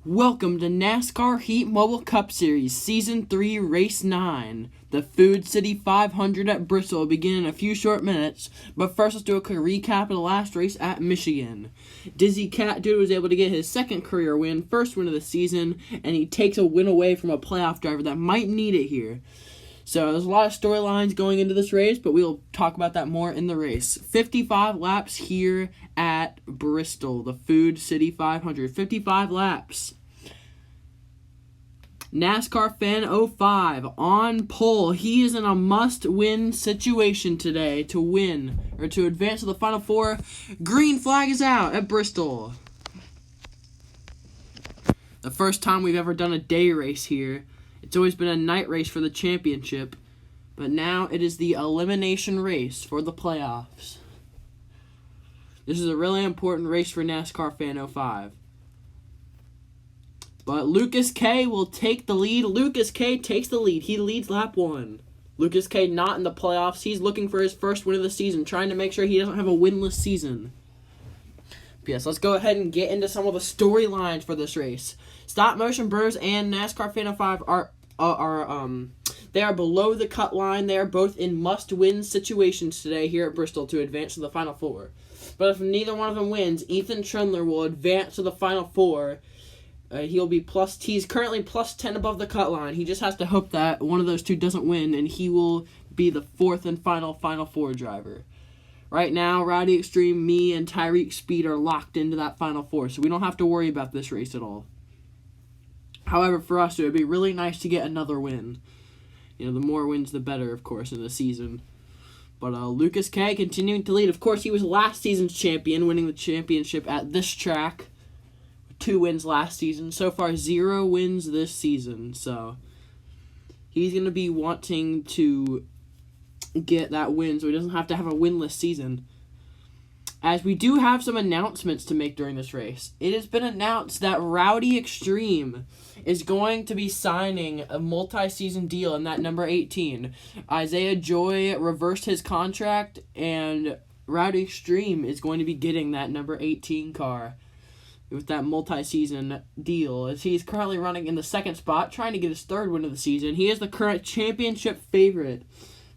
Welcome to NASCAR Heat Mobile Cup Series Season 3 Race 9. The Food City 500 at Bristol will begin in a few short minutes, but first let's do a quick recap of the last race at Michigan. Dizzy Cat Dude was able to get his second career win, first win of the season, and he takes a win away from a playoff driver that might need it here. So there's a lot of storylines going into this race, but we'll talk about that more in the race. 55 laps here at Bristol, the Food City 500. 55 laps. NASCAR Fan 05 on pole. He is in a must-win situation today to win or to advance to the Final Four. Green flag is out at Bristol. The first time we've ever done a day race here. It's always been a night race for the championship, but now it is the elimination race for the playoffs. This is a really important race for NASCAR Fan 05. But Lucas K will take the lead. Lucas K takes the lead. He leads lap 1. Lucas K not in the playoffs. He's looking for his first win of the season, trying to make sure he doesn't have a winless season. Yes, let's go ahead and get into some of the storylines for this race. Stop Motion Bros and NASCAR Fan 05 are below the cut line. They are both in must-win situations today here at Bristol to advance to the Final Four. But if neither one of them wins, Ethan Trundler will advance to the Final Four. He's currently plus 10 above the cut line. He just has to hope that one of those two doesn't win, and he will be the fourth and Final Four driver. Right now, Rowdy Extreme, me, and Tyreek Speed are locked into that Final Four, so we don't have to worry about this race at all. However, for us, it would be really nice to get another win. The more wins, the better, of course, in the season. But Lucas K continuing to lead. Of course, he was last season's champion, winning the championship at this track. 2 wins last season. So far, 0 wins this season. So, he's going to be wanting to get that win so he doesn't have to have a winless season. As we do have some announcements to make during this race. It has been announced that Rowdy Extreme is going to be signing a multi-season deal in that number 18. Isaiah Joy reversed his contract, and Rowdy Extreme is going to be getting that number 18 car with that multi-season deal, as he's currently running in the second spot, trying to get his third win of the season. He is the current championship favorite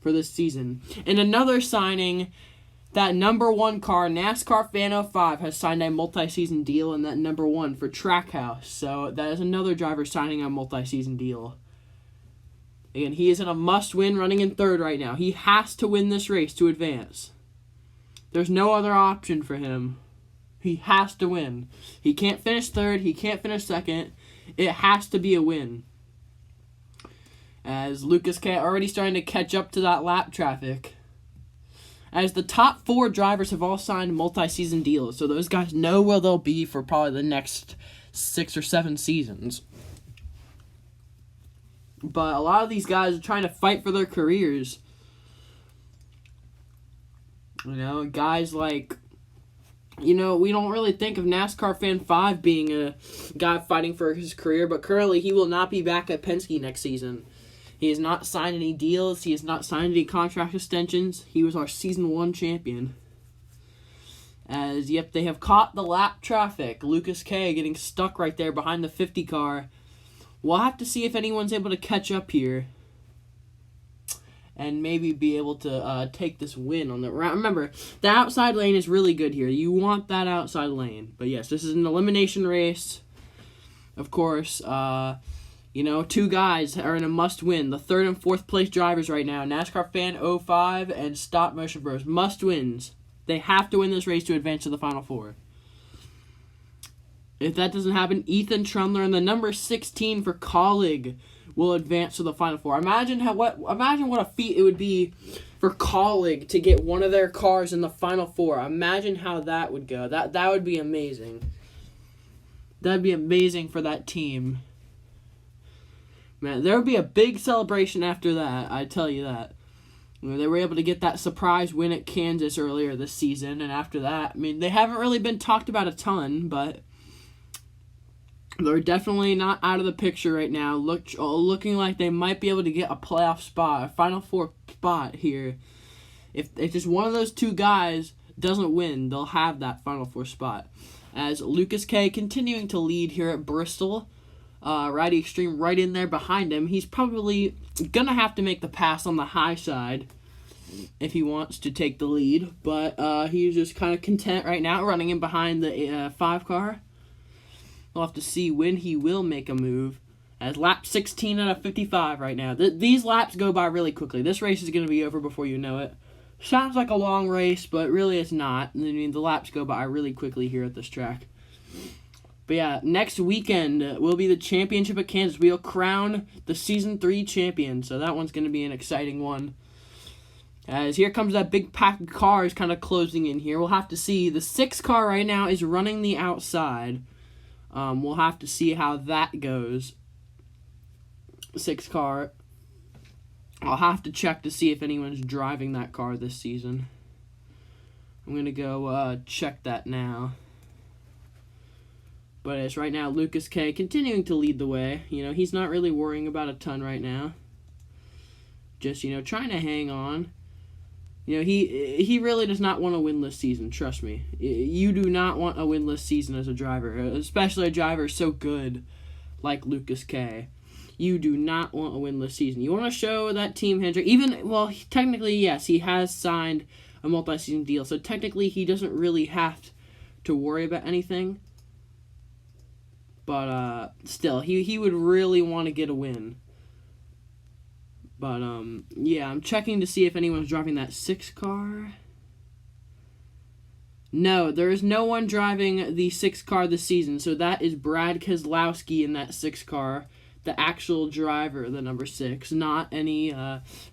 for this season. And another signing, that number 1 car, NASCAR Fan 05, has signed a multi-season deal in that number 1 for Trackhouse. So that is another driver signing a multi-season deal. Again, he is in a must-win, running in third right now. He has to win this race to advance. There's no other option for him. He has to win. He can't finish third. He can't finish second. It has to be a win. As Lucas K already starting to catch up to that lap traffic. As the top 4 drivers have all signed multi-season deals, so those guys know where they'll be for probably the next 6 or 7 seasons. But a lot of these guys are trying to fight for their careers. Guys like... we don't really think of NASCAR Fan 5 being a guy fighting for his career, but currently he will not be back at Penske next season. He has not signed any deals. He has not signed any contract extensions. He was our Season 1 champion. They have caught the lap traffic. Lucas K getting stuck right there behind the 50 car. We'll have to see if anyone's able to catch up here and maybe be able to take this win on the round. Remember, the outside lane is really good here. You want that outside lane. But yes, this is an elimination race. Of course, 2 guys are in a must-win. The 3rd and 4th place drivers right now, NASCAR Fan 05 and Stop Motion Bros. Must-wins. They have to win this race to advance to the Final Four. If that doesn't happen, Ethan Trundler and the number 16 for Colleague will advance to the Final Four. Imagine what a feat it would be for Colleague to get one of their cars in the Final Four. Imagine how that would go. That would be amazing. That'd be amazing for that team. Man, there would be a big celebration after that, I tell you that. They were able to get that surprise win at Kansas earlier this season, and after that, they haven't really been talked about a ton, but they're definitely not out of the picture right now. Looking like they might be able to get a playoff spot, a Final Four spot here. If just one of those 2 guys doesn't win, they'll have that Final Four spot. as Lucas K continuing to lead here at Bristol. Rowdy Extreme right in there behind him. He's probably going to have to make the pass on the high side if he wants to take the lead, but he's just kind of content right now running in behind the 5 car. We'll have to see when he will make a move, as lap 16 out of 55 right now. These laps go by really quickly. This race is going to be over before you know it. Sounds like a long race, but really it's not. I mean, the laps go by really quickly here at this track. But yeah, next weekend will be the championship at Kansas. We'll crown the Season 3 champion, so that one's going to be an exciting one. As here comes that big pack of cars kind of closing in here. We'll have to see. The 6 car right now is running the outside. We'll have to see how that goes. 6 car. I'll have to check to see if anyone's driving that car this season. I'm going to go check that now. But it's right now Lucas K continuing to lead the way. You know, he's not really worrying about a ton right now. Just, you know, trying to hang on. You know, he really does not want a winless season, trust me. You do not want a winless season as a driver, especially a driver so good like Lucas K. You do not want a winless season. You want to show that Team Hendrick, technically, yes, he has signed a multi-season deal, so technically he doesn't really have to worry about anything. But still, he would really want to get a win. But, yeah, I'm checking to see if anyone's driving that 6 car. No, there is no one driving the 6 car this season, so that is Brad Keselowski in that 6 car, the actual driver, the number 6, not any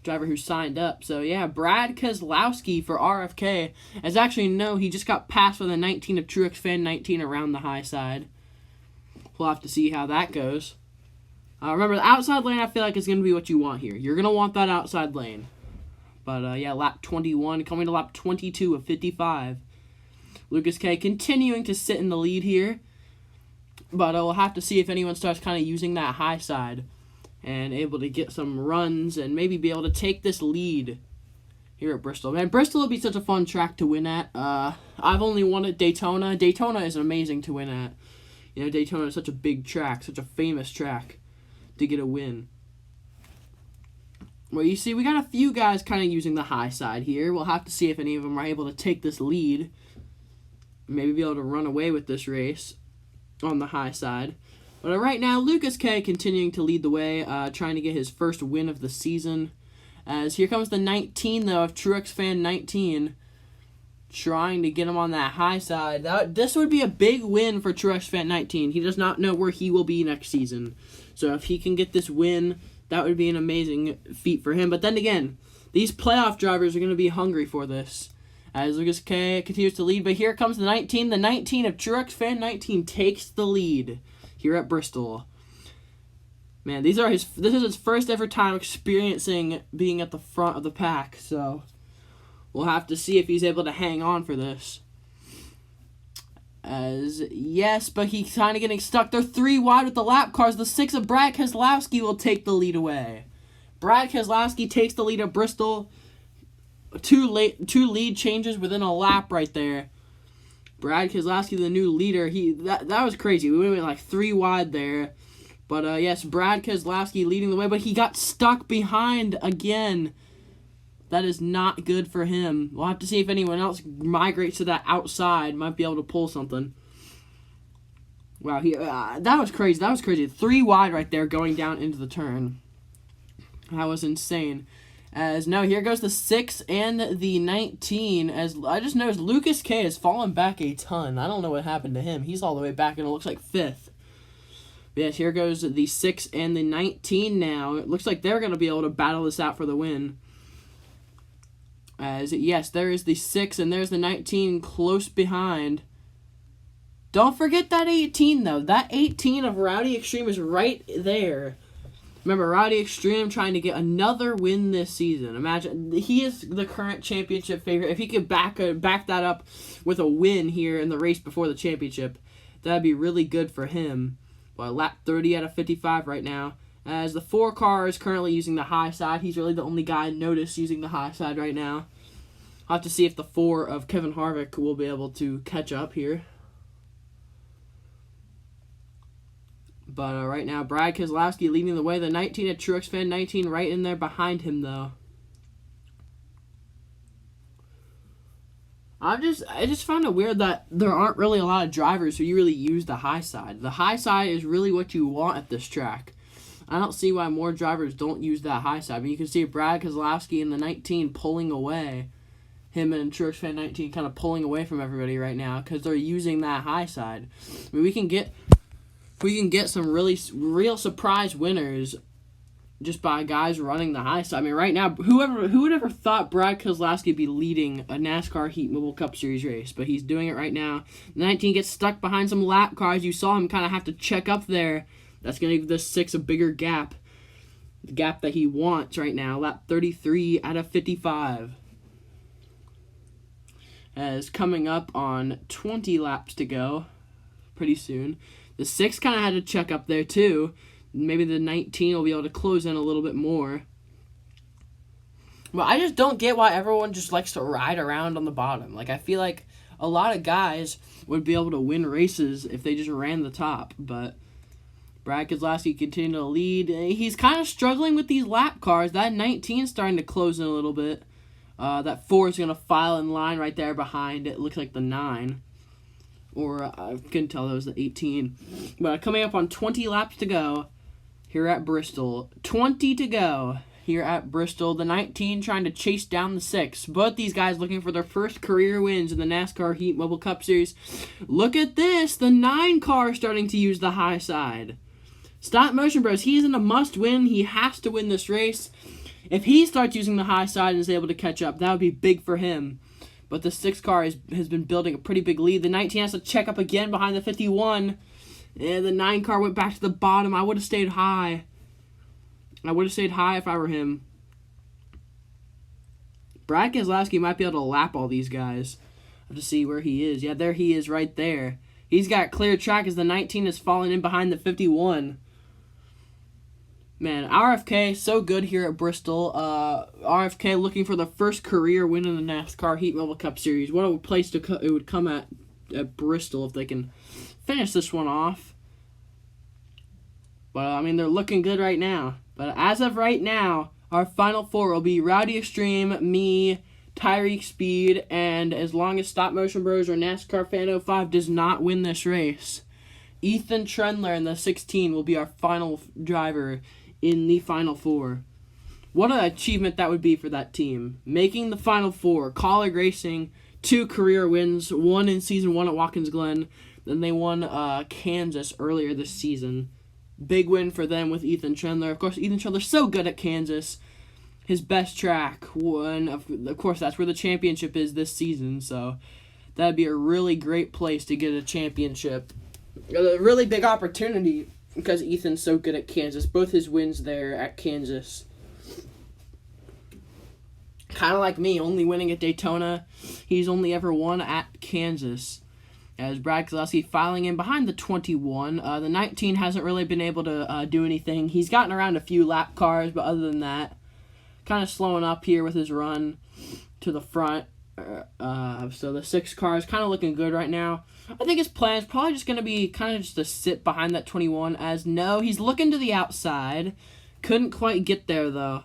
driver who signed up. So, yeah, Brad Keselowski for RFK. As actually, no, he just got passed with a 19 of Truex Fan 19 around the high side. We'll have to see how that goes. Remember, the outside lane, I feel like, is going to be what you want here. You're going to want that outside lane. But, yeah, lap 21, coming to lap 22 of 55. Lucas K continuing to sit in the lead here. But we'll have to see if anyone starts kind of using that high side and able to get some runs and maybe be able to take this lead here at Bristol. Man, Bristol will be such a fun track to win at. I've only won at Daytona. Daytona is amazing to win at. You know, Daytona is such a big track, such a famous track to get a win. Well, you see, we got a few guys kind of using the high side here. We'll have to see if any of them are able to take this lead. Maybe be able to run away with this race on the high side. But right now, Lucas K continuing to lead the way, trying to get his first win of the season. As here comes the 19, though, of Truex Fan 19. Trying to get him on that high side. This would be a big win for Truex Fan 19. He does not know where he will be next season. So if he can get this win, that would be an amazing feat for him. But then again, these playoff drivers are going to be hungry for this. As Lucas K continues to lead. But here comes the 19. The 19 of Truex Fan 19 takes the lead here at Bristol. Man, this is his first ever time experiencing being at the front of the pack. So we'll have to see if he's able to hang on for this. Yes, but he's kind of getting stuck. They're 3 wide with the lap cars. The 6 of Brad Keselowski will take the lead away. Brad Keselowski takes the lead at Bristol. Two lead changes within a lap right there. Brad Keselowski, the new leader. That was crazy. We went like 3 wide there. But yes, Brad Keselowski leading the way, but he got stuck behind again. That is not good for him. We'll have to see if anyone else migrates to that outside. Might be able to pull something. Wow, that was crazy. That was crazy. 3 wide right there going down into the turn. That was insane. As now here goes the 6 and the 19. As I just noticed, Lucas K has fallen back a ton. I don't know what happened to him. He's all the way back and it looks like 5th. But yes, here goes the 6 and the 19 now. It looks like they're going to be able to battle this out for the win. As, yes, there is the 6, and there's the 19 close behind. Don't forget that 18, though. That 18 of Rowdy Extreme is right there. Remember, Rowdy Extreme trying to get another win this season. Imagine, he is the current championship favorite. If he could back that up with a win here in the race before the championship, that would be really good for him. Well, lap 30 out of 55 right now. As the 4 car is currently using the high side. He's really the only guy I noticed using the high side right now. I'll have to see if the 4 of Kevin Harvick will be able to catch up here. But right now, Brad Keselowski leading the way. The 19 at Truex Fan 19 right in there behind him, though. I just found it weird that there aren't really a lot of drivers who really use the high side. The high side is really what you want at this track. I don't see why more drivers don't use that high side. I mean, you can see Brad Keselowski in the 19 pulling away. Him and Truex Fan 19 kind of pulling away from everybody right now because they're using that high side. I mean, we can get some real surprise winners just by guys running the high side. I mean, right now, who would ever thought Brad Keselowski would be leading a NASCAR Heat Mobile Cup Series race? But he's doing it right now. The 19 gets stuck behind some lap cars. You saw him kind of have to check up there. That's going to give the 6 a bigger gap. The gap that he wants right now. Lap 33 out of 55. As coming up on 20 laps to go pretty soon. The 6 kind of had to check up there too. Maybe the 19 will be able to close in a little bit more. But I just don't get why everyone just likes to ride around on the bottom. Like, I feel like a lot of guys would be able to win races if they just ran the top. But Brad Keselowski continuing to lead. He's kind of struggling with these lap cars. That 19 is starting to close in a little bit. That 4 is going to file in line right there behind it. Looks like the 9. Or I couldn't tell that was the 18. But coming up on 20 laps to go here at Bristol. 20 to go here at Bristol. The 19 trying to chase down the 6. Both these guys looking for their first career wins in the NASCAR Heat Mobile Cup Series. Look at this. The 9 car starting to use the high side. Stop Motion Bros. He's in a must-win. He has to win this race. If he starts using the high side and is able to catch up, that would be big for him. But the 6 car has been building a pretty big lead. The 19 has to check up again behind the 51. And the 9 car went back to the bottom. I would have stayed high. I would have stayed high if I were him. Brad Keselowski might be able to lap all these guys. I have to see where he is. Yeah, there he is right there. He's got clear track as the 19 is falling in behind the 51. Man, RFK, so good here at Bristol. RFK looking for the first career win in the NASCAR Heat Mobile Cup Series. What a place it would come at Bristol if they can finish this one off. But, I mean, they're looking good right now. But as of right now, our final 4 will be Rowdy Extreme, me, Tyreek Speed, and as long as Stop Motion Bros or NASCAR Fan 05 does not win this race, Ethan Trendler in the 16 will be our final driver in the Final 4. What an achievement that would be for that team. Making the Final 4, Colleague Racing, 2 career wins, 1 in Season 1 at Watkins Glen, then they won Kansas earlier this season. Big win for them with Ethan Trendler. Of course, Ethan Trendler's so good at Kansas. His best track, of course, that's where the championship is this season, so that'd be a really great place to get a championship. A really big opportunity because Ethan's so good at Kansas. Both his wins there at Kansas. Kind of like me, only winning at Daytona. He's only ever won at Kansas. As Brad Keselowski filing in behind the 21. The 19 hasn't really been able to do anything. He's gotten around a few lap cars, but other than that, kind of slowing up here with his run to the front. So the 6 car is kind of looking good right now. I think his plan is probably just going to be kind of just to sit behind that 21. As no, he's looking to the outside. Couldn't quite get there, though.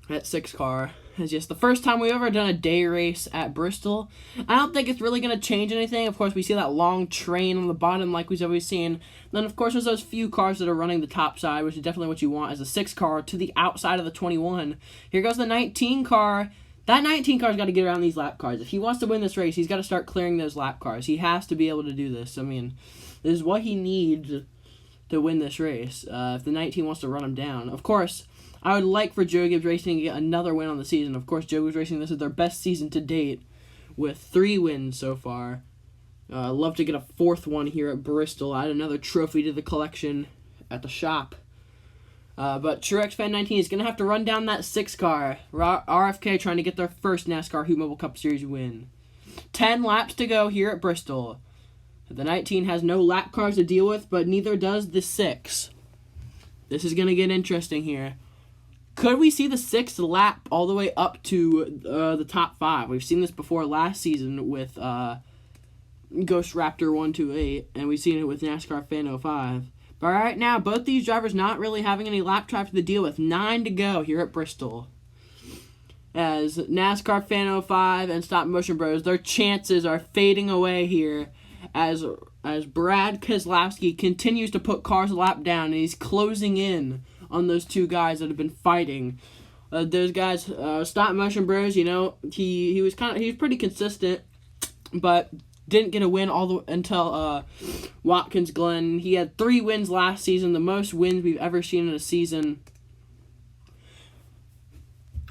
That 6 car is just the first time we've ever done a day race at Bristol. I don't think it's really going to change anything. Of course, we see that long train on the bottom like we've always seen. Then, of course, there's those few cars that are running the top side, which is definitely what you want as a 6 car to the outside of the 21. Here goes the 19 car. That 19 car's got to get around these lap cars. If he wants to win this race, he's got to start clearing those lap cars. He has to be able to do this. I mean, this is what he needs to win this race. If the 19 wants to run him down. Of course, I would like for Joe Gibbs Racing to get another win on the season. Of course, Joe Gibbs Racing, this is their best season to date with 3 wins so far. I'd love to get a 4th one here at Bristol. Add another trophy to the collection at the shop. But Truex Fan 19 is going to have to run down that 6 car. RFK trying to get their first NASCAR Heat Mobile Cup Series win. 10 laps to go here at Bristol. The 19 has no lap cars to deal with, but neither does the 6. This is going to get interesting here. Could we see the 6th lap all the way up to the top 5? We've seen this before last season with Ghost Raptor 128, and we've seen it with NASCAR Fan 05. But right now, both these drivers not really having any lap traffic to deal with. 9 to go here at Bristol. As NASCAR Fan 05 and Stop Motion Bros, their chances are fading away here as Brad Keselowski continues to put cars a lap down, and he's closing in on those two guys that have been fighting. Those guys, Stop Motion Bros, you know, he was pretty consistent, but didn't get a win until Watkins Glen. He had 3 wins last season, the most wins we've ever seen in a season.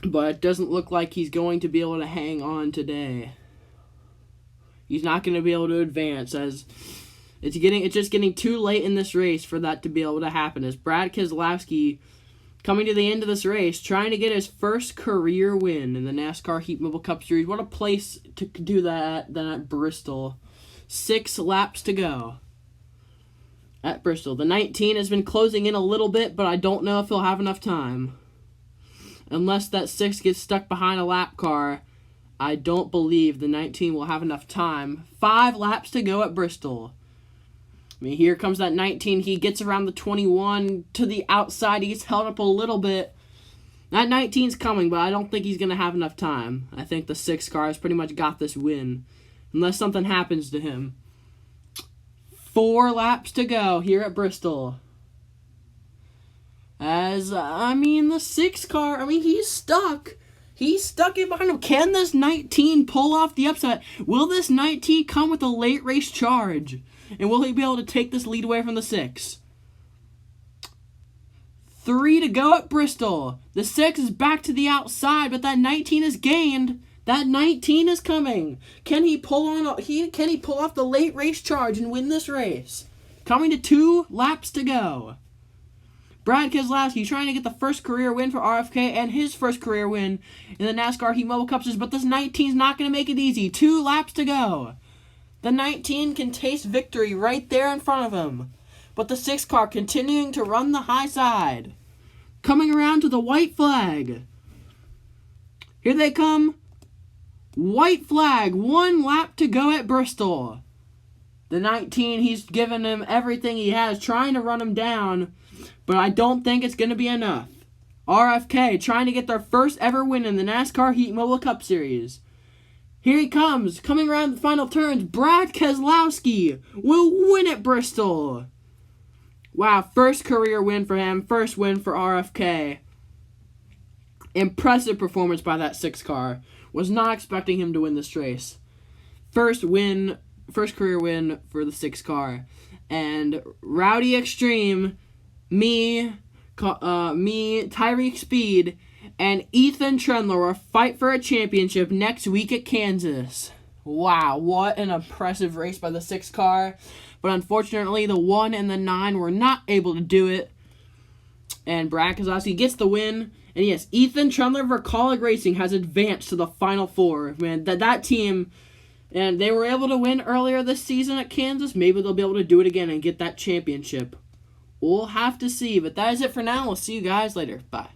But it doesn't look like he's going to be able to hang on today. He's not going to be able to advance, as it's just getting too late in this race for that to be able to happen. As Brad Keselowski coming to the end of this race, trying to get his first career win in the NASCAR Heat Mobile Cup Series. What a place to do that than at Bristol. 6 laps to go at Bristol. The 19 has been closing in a little bit, but I don't know if he'll have enough time. Unless that 6 gets stuck behind a lap car, I don't believe the 19 will have enough time. 5 laps to go at Bristol. I mean, here comes that 19. He gets around the 21 to the outside. He gets held up a little bit. That 19's coming, but I don't think he's going to have enough time. I think the 6 car has pretty much got this win, unless something happens to him. 4 laps to go here at Bristol. The 6 car, he's stuck. He's stuck in behind him. Can this 19 pull off the upset? Will this 19 come with a late race charge? And will he be able to take this lead away from the 6? 3 to go at Bristol. The 6 is back to the outside, but that 19 is gained. That 19 is coming. Can he pull off the late race charge and win this race? Coming to 2 laps to go. Brad Keselowski trying to get the first career win for RFK and his first career win in the NASCAR Heat Mobile Cup Series, but this 19 is not going to make it easy. 2 laps to go. The 19 can taste victory right there in front of him, but the 6 car continuing to run the high side. Coming around to the white flag. Here they come. White flag. 1 lap to go at Bristol. The 19, he's given him everything he has, trying to run him down, but I don't think it's going to be enough. RFK trying to get their first ever win in the NASCAR Heat Mobile Cup Series. Here he comes, coming around the final turns. Brad Keselowski will win at Bristol. Wow, first career win for him, first win for RFK. Impressive performance by that 6 car. Was not expecting him to win this race. First career win for the 6 car. And Rowdy Extreme, me, Tyreek Speed, and Ethan Trendler will fight for a championship next week at Kansas. Wow, what an impressive race by the 6 car. But unfortunately, the 1 and the 9 were not able to do it. And Brad Keselowski gets the win. And yes, Ethan Trendler for Colleague Racing has advanced to the Final 4. Man, that team, and they were able to win earlier this season at Kansas. Maybe they'll be able to do it again and get that championship. We'll have to see. But that is it for now. We'll see you guys later. Bye.